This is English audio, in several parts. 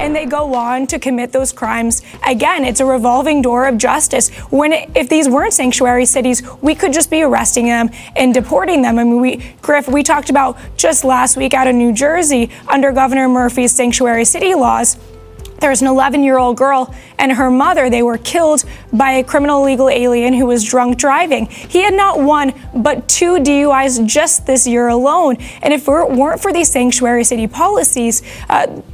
and they go on to commit those crimes again. It's a revolving door of justice. If these weren't sanctuary cities, we could just be arresting them and deporting them. I mean, Griff, we talked about just last week out of New Jersey, under Governor Murphy's sanctuary city laws, there's an 11-year-old girl and her mother. They were killed by a criminal illegal alien who was drunk driving. He had not one, but 2 DUIs just this year alone. And if it weren't for these sanctuary city policies,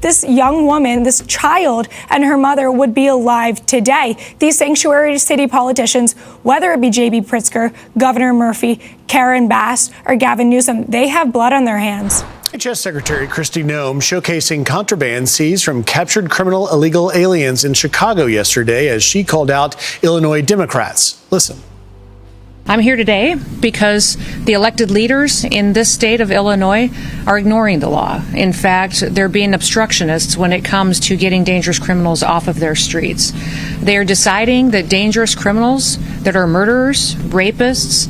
this young woman, this child, and her mother would be alive today. These sanctuary city politicians, whether it be J.B. Pritzker, Governor Murphy, Karen Bass, or Gavin Newsom, they have blood on their hands. DHS Secretary Kristi Noem showcasing contraband seized from captured criminal illegal aliens in Chicago yesterday as she called out Illinois Democrats. Listen. I'm here today because the elected leaders in this state of Illinois are ignoring the law. In fact, they're being obstructionists when it comes to getting dangerous criminals off of their streets. They are deciding that dangerous criminals that are murderers, rapists,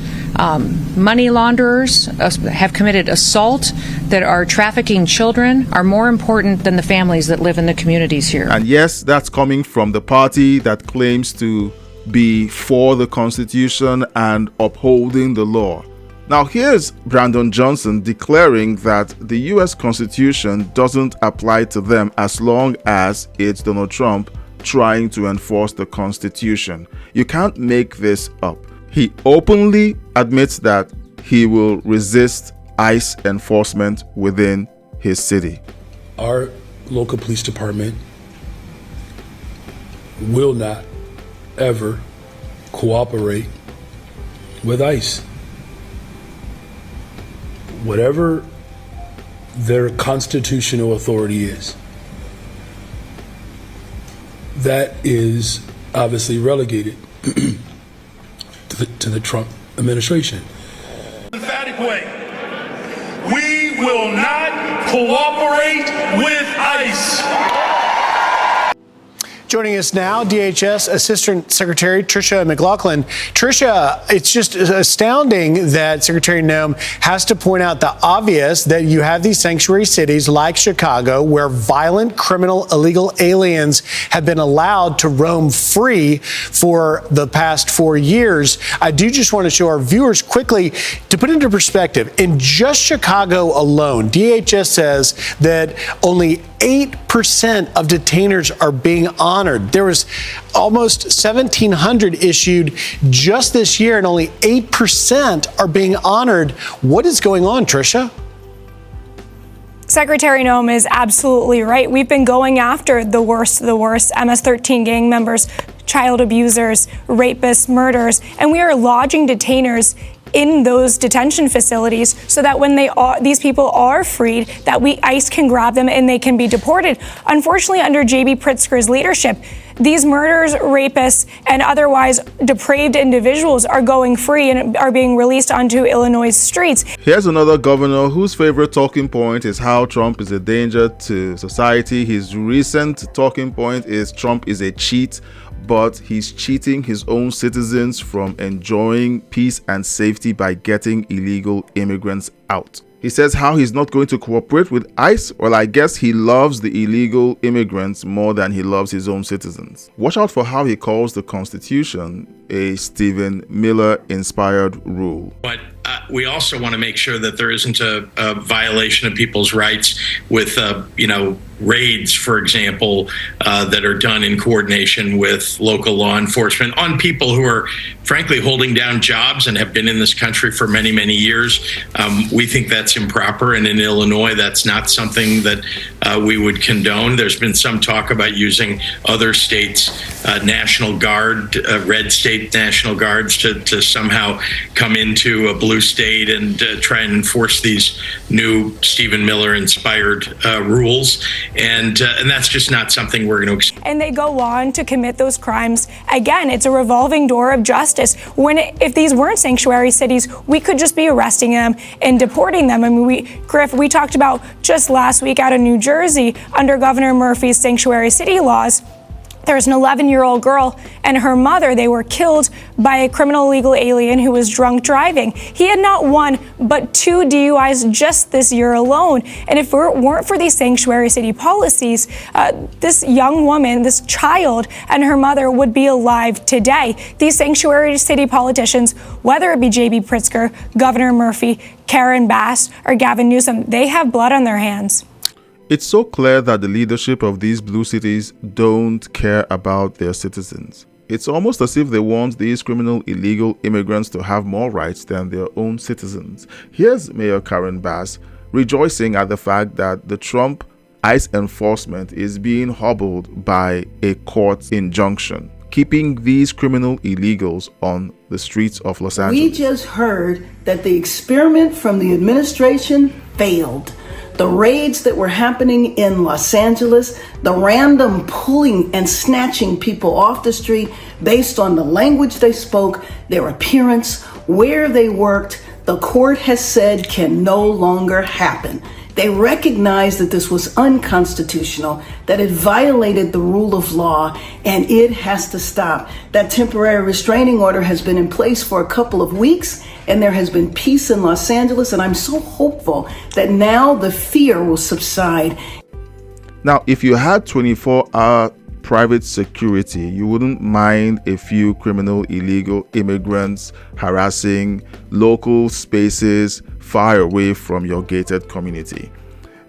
money launderers, have committed assault, that are trafficking children, are more important than the families that live in the communities here. And yes, that's coming from the party that claims to be for the Constitution and upholding the law. Now here's Brandon Johnson declaring that the U.S. Constitution doesn't apply to them as long as it's Donald Trump trying to enforce the Constitution. You can't make this up. He openly admits that he will resist ICE enforcement within his city. Our local police department will not ever cooperate with ICE. Whatever their constitutional authority is, that is obviously relegated to the Trump administration. Emphatic way. We will not cooperate with ICE. Joining us now, DHS Assistant Secretary Tricia McLaughlin. Tricia, it's just astounding that Secretary Noem has to point out the obvious, that you have these sanctuary cities like Chicago where violent criminal illegal aliens have been allowed to roam free for the past 4 years. I do just want to show our viewers quickly, to put into perspective, in just Chicago alone, DHS says that only 8% of detainers are being honored. There was almost 1,700 issued just this year, and only 8% are being honored. What is going on, Tricia? Secretary Noem is absolutely right. We've been going after the worst of the worst, MS-13 gang members, child abusers, rapists, murderers, and we are lodging detainers in those detention facilities so that when these people are freed, that ICE can grab them and they can be deported. Unfortunately, under J.B. Pritzker's leadership, these murderers, rapists, and otherwise depraved individuals are going free and are being released onto Illinois' streets. Here's another governor whose favorite talking point is how Trump is a danger to society. His recent talking point is Trump is a cheat, but he's cheating his own citizens from enjoying peace and safety by getting illegal immigrants out. He says how he's not going to cooperate with ICE. Well, I guess he loves the illegal immigrants more than he loves his own citizens. Watch out for how he calls the Constitution a Stephen Miller-inspired rule. But we also want to make sure that there isn't a violation of people's rights with, raids, for example, that are done in coordination with local law enforcement on people who are, frankly, holding down jobs and have been in this country for many, many years. We think that's improper. And in Illinois, that's not something that we would condone. There's been some talk about using other states' National Guard, red state National Guards to somehow come into a blue state and try and enforce these new Stephen Miller-inspired rules. And that's just not something we're going to accept. And they go on to commit those crimes again. It's a revolving door of justice. If these weren't sanctuary cities, we could just be arresting them and deporting them. I mean, Griff, we talked about just last week out of New Jersey, under Governor Murphy's sanctuary city laws, There's an 11-year-old girl and her mother. They were killed by a criminal illegal alien who was drunk driving. He had not one, but 2 DUIs just this year alone. And if it weren't for these sanctuary city policies, this young woman, this child, and her mother would be alive today. These sanctuary city politicians, whether it be J.B. Pritzker, Governor Murphy, Karen Bass, or Gavin Newsom, they have blood on their hands. It's so clear that the leadership of these blue cities don't care about their citizens. It's almost as if they want these criminal illegal immigrants to have more rights than their own citizens. Here's Mayor Karen Bass rejoicing at the fact that the Trump ICE enforcement is being hobbled by a court injunction, keeping these criminal illegals on the streets of Los Angeles. We just heard that the experiment from the administration failed. The raids that were happening in Los Angeles, the random pulling and snatching people off the street based on the language they spoke, their appearance, where they worked, the court has said can no longer happen. They recognized that this was unconstitutional, that it violated the rule of law, and it has to stop. That temporary restraining order has been in place for a couple of weeks, and there has been peace in Los Angeles, and I'm so hopeful that now the fear will subside. Now, if you had 24-hour private security, you wouldn't mind a few criminal illegal immigrants harassing local spaces far away from your gated community.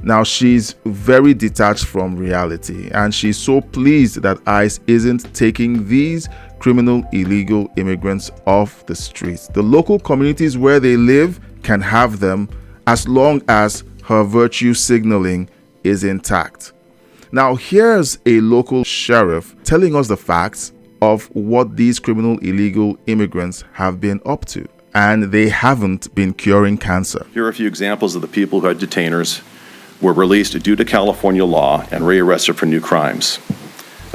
Now, she's very detached from reality, and she's so pleased that ICE isn't taking these criminal illegal immigrants off the streets. The local communities where they live can have them as long as her virtue signaling is intact. Now, here's a local sheriff telling us the facts of what these criminal illegal immigrants have been up to, and they haven't been curing cancer. Here are a few examples of the people who had detainers, were released due to California law and rearrested for new crimes.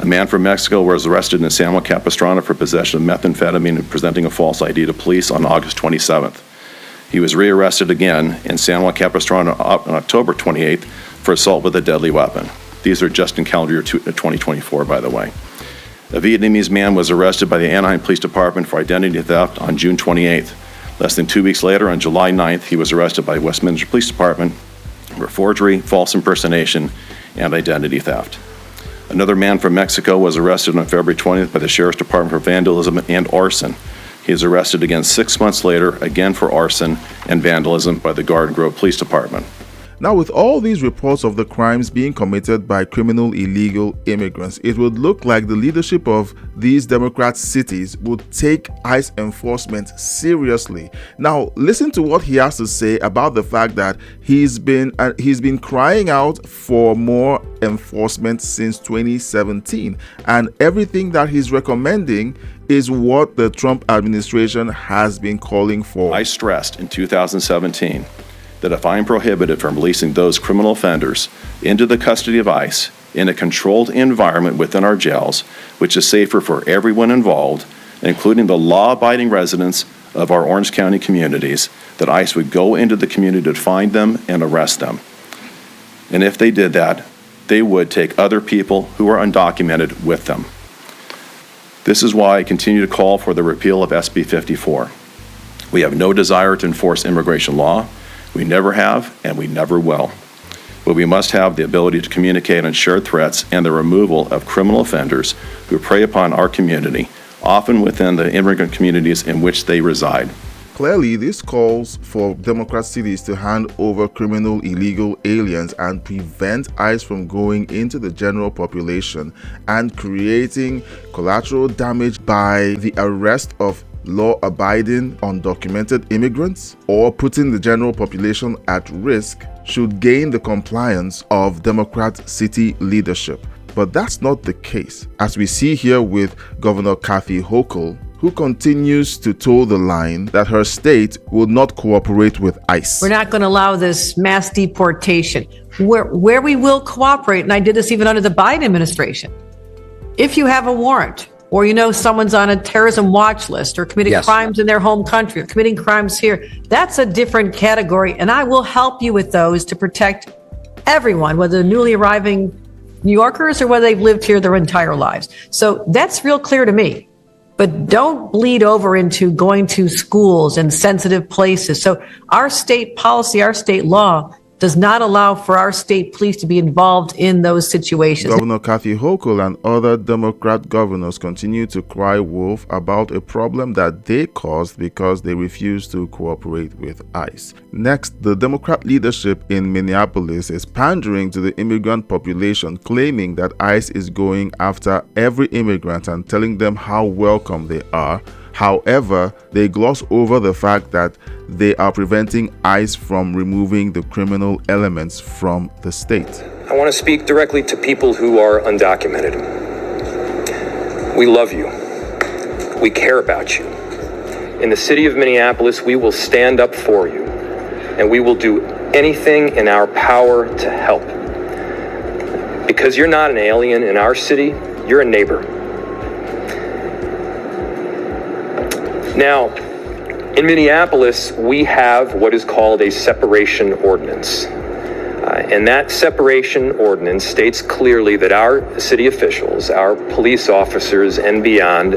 A man from Mexico was arrested in San Juan Capistrano for possession of methamphetamine and presenting a false ID to police on August 27th. He was rearrested again in San Juan Capistrano on October 28th for assault with a deadly weapon. These are just in calendar year 2024, by the way. A Vietnamese man was arrested by the Anaheim Police Department for identity theft on June 28th. Less than 2 weeks later, on July 9th, he was arrested by Westminster Police Department for forgery, false impersonation, and identity theft. Another man from Mexico was arrested on February 20th by the Sheriff's Department for vandalism and arson. He is arrested again 6 months later, again for arson and vandalism by the Garden Grove Police Department. Now, with all these reports of the crimes being committed by criminal illegal immigrants, it would look like the leadership of these Democrat cities would take ICE enforcement seriously. Now, listen to what he has to say about the fact that he's been crying out for more enforcement since 2017, and everything that he's recommending is what the Trump administration has been calling for. I stressed in 2017 that if I am prohibited from releasing those criminal offenders into the custody of ICE in a controlled environment within our jails, which is safer for everyone involved, including the law-abiding residents of our Orange County communities, that ICE would go into the community to find them and arrest them. And if they did that, they would take other people who are undocumented with them. This is why I continue to call for the repeal of SB 54. We have no desire to enforce immigration law. We never have, and we never will. But we must have the ability to communicate on shared threats and the removal of criminal offenders who prey upon our community, often within the immigrant communities in which they reside. Clearly, this calls for Democrat cities to hand over criminal illegal aliens and prevent ICE from going into the general population and creating collateral damage by the arrest of law-abiding undocumented immigrants or putting the general population at risk should gain the compliance of Democrat city leadership. But that's not the case, as we see here with Governor Kathy Hochul, who continues to toe the line that her state will not cooperate with ICE. We're not going to allow this mass deportation. Where we will cooperate, and I did this even under the Biden administration, if you have a warrant, or you know someone's on a terrorism watch list or committing crimes in their home country or committing crimes here, that's a different category. And I will help you with those to protect everyone, whether newly arriving New Yorkers or whether they've lived here their entire lives. So that's real clear to me. But don't bleed over into going to schools and sensitive places. So our state policy, our state law does not allow for our state police to be involved in those situations. Governor Kathy Hochul and other Democrat governors continue to cry wolf about a problem that they caused because they refused to cooperate with ICE. Next, the Democrat leadership in Minneapolis is pandering to the immigrant population, claiming that ICE is going after every immigrant and telling them how welcome they are. However, they gloss over the fact that they are preventing ICE from removing the criminal elements from the state. I want to speak directly to people who are undocumented. We love you. We care about you. In the city of Minneapolis, we will stand up for you, and we will do anything in our power to help. Because you're not an alien in our city, you're a neighbor. Now, in Minneapolis, we have what is called a separation ordinance. And that separation ordinance states clearly that our city officials, our police officers and beyond,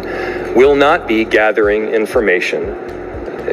will not be gathering information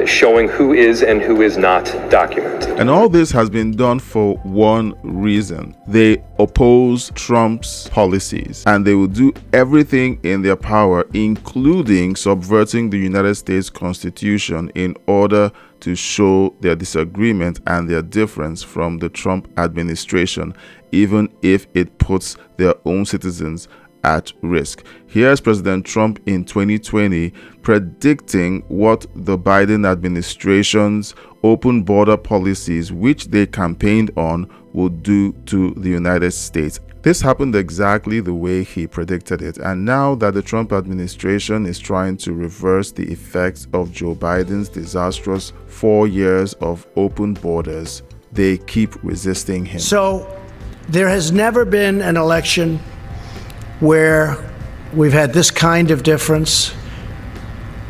showing who is and who is not documented. And all this has been done for one reason. They oppose Trump's policies, and they will do everything in their power, including subverting the United States Constitution, in order to show their disagreement and their difference from the Trump administration, even if it puts their own citizens at risk. Here's President Trump in 2020 predicting what the Biden administration's open border policies, which they campaigned on, would do to the United States. This happened exactly the way he predicted it. And now that the Trump administration is trying to reverse the effects of Joe Biden's disastrous 4 years of open borders, they keep resisting him. So there has never been an election where we've had this kind of difference.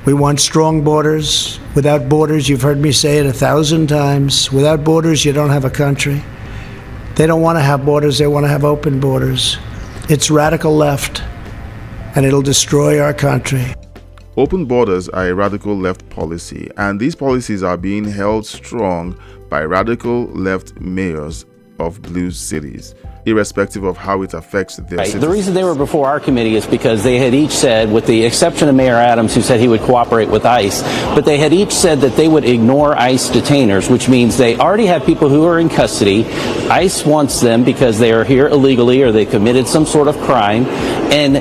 We want strong borders. Without borders, you've heard me say it 1,000 times, without borders, you don't have a country. They don't want to have borders, they want to have open borders. It's radical left, and it'll destroy our country. Open borders are a radical left policy, and these policies are being held strong by radical left mayors of blue cities, irrespective of how it affects their citizens. The reason they were before our committee is because they had each said, with the exception of Mayor Adams, who said he would cooperate with ICE, but they had each said that they would ignore ICE detainers, which means they already have people who are in custody. ICE wants them because they are here illegally or they committed some sort of crime, and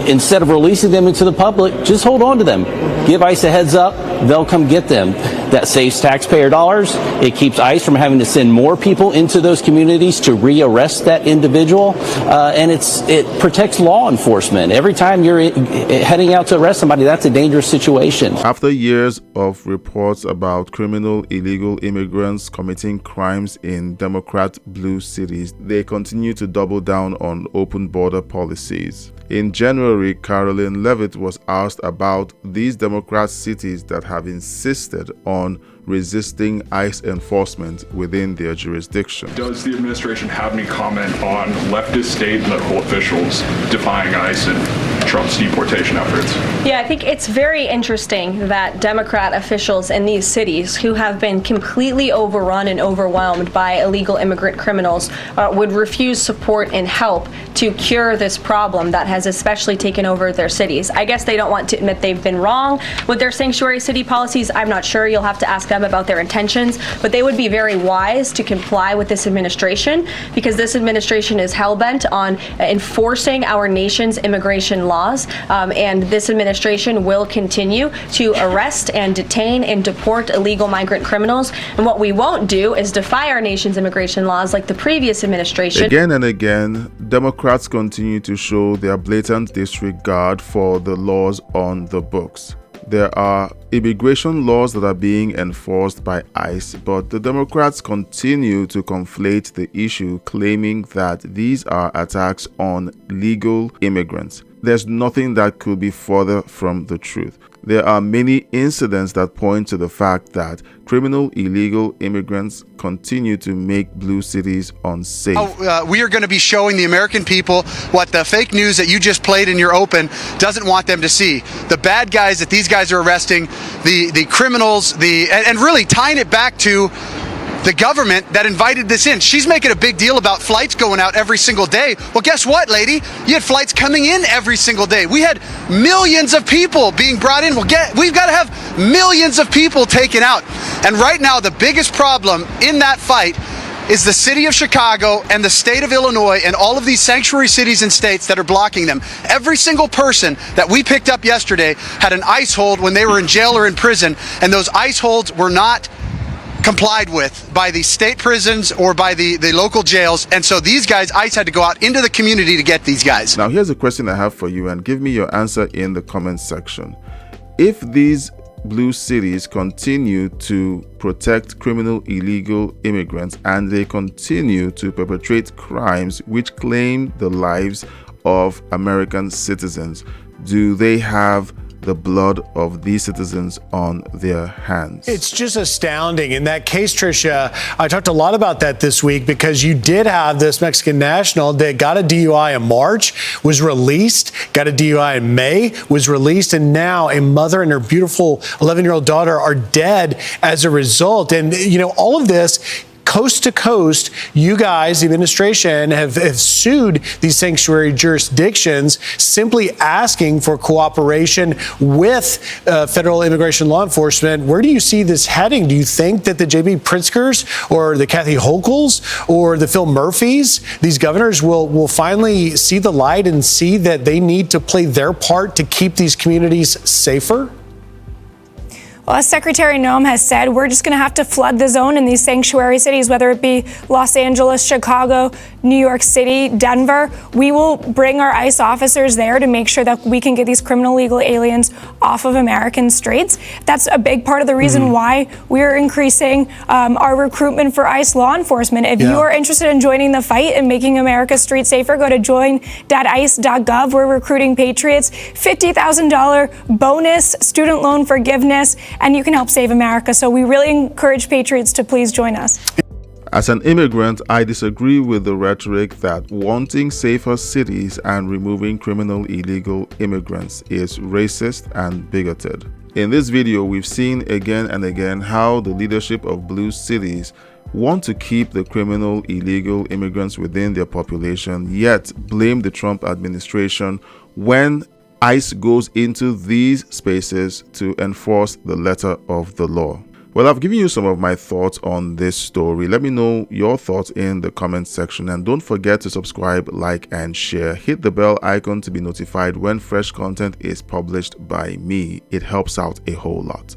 instead of releasing them into the public, just hold on to them. Give ICE a heads up, they'll come get them. That saves taxpayer dollars. It keeps ICE from having to send more people into those communities to rearrest that individual, and it protects law enforcement. Every time you're heading out to arrest somebody, that's a dangerous situation. After years of reports about criminal illegal immigrants committing crimes in Democrat blue cities, they continue to double down on open border policies. In January, Caroline Levitt was asked about these Democrat cities that have insisted on resisting ICE enforcement within their jurisdiction. Does the administration have any comment on leftist state and local officials defying ICE and Trump's deportation efforts? Yeah, I think it's very interesting that Democrat officials in these cities who have been completely overrun and overwhelmed by illegal immigrant criminals would refuse support and help to cure this problem that has especially taken over their cities. I guess they don't want to admit they've been wrong with their sanctuary city policies. I'm not sure. You'll have to ask them about their intentions, but they would be very wise to comply with this administration, because this administration is hell-bent on enforcing our nation's immigration laws, and this administration will continue to arrest and detain and deport illegal migrant criminals. And what we won't do is defy our nation's immigration laws like the previous administration. Again and again, Democrats continue to show their blatant disregard for the laws on the books. There are immigration laws that are being enforced by ICE, but the Democrats continue to conflate the issue, claiming that these are attacks on legal immigrants. There's nothing that could be further from the truth. There are many incidents that point to the fact that criminal illegal immigrants continue to make blue cities unsafe. We are going to be showing the American people what the fake news that you just played in your open doesn't want them to see. The bad guys that these guys are arresting, the criminals, and really tying it back to the government that invited this in. She's making a big deal about flights going out every single day. Well, guess what, lady? You had flights coming in every single day. We had millions of people being brought in. We've got to have millions of people taken out. And right now, the biggest problem in that fight is the city of Chicago and the state of Illinois and all of these sanctuary cities and states that are blocking them. Every single person that we picked up yesterday had an ICE hold when they were in jail or in prison, and those ICE holds were not complied with by the state prisons or by the local jails. And so these guys, ICE had to go out into the community to get these guys. Now, here's a question I have for you, and give me your answer in the comment section. If these blue cities continue to protect criminal illegal immigrants and they continue to perpetrate crimes which claim the lives of American citizens, do they have the blood of these citizens on their hands? It's just astounding. In that case, Tricia, I talked a lot about that this week because you did have this Mexican national that got a DUI in March, was released, got a DUI in May, was released, and now a mother and her beautiful 11-year-old daughter are dead as a result. And, you know, all of this, coast to coast, you guys, the administration, have sued these sanctuary jurisdictions, simply asking for cooperation with federal immigration law enforcement. Where do you see this heading? Do you think that the J.B. Pritzkers or the Kathy Hochul's or the Phil Murphys, these governors, will finally see the light and see that they need to play their part to keep these communities safer? Well, as Secretary Noem has said, we're just going to have to flood the zone in these sanctuary cities, whether it be Los Angeles, Chicago, New York City, Denver. We will bring our ICE officers there to make sure that we can get these criminal illegal aliens off of American streets. That's a big part of the reason why we're increasing our recruitment for ICE law enforcement. If you are interested in joining the fight and making America's streets safer, go to join.ice.gov. We're recruiting patriots, $50,000 bonus, student loan forgiveness, and you can help save America. So we really encourage patriots to please join us. As an immigrant, I disagree with the rhetoric that wanting safer cities and removing criminal illegal immigrants is racist and bigoted. In this video, we've seen again and again how the leadership of blue cities want to keep the criminal illegal immigrants within their population, yet blame the Trump administration when ICE goes into these spaces to enforce the letter of the law. Well, I've given you some of my thoughts on this story. Let me know your thoughts in the comment section, and don't forget to subscribe, like, and share. Hit the bell icon to be notified when fresh content is published by me. It helps out a whole lot.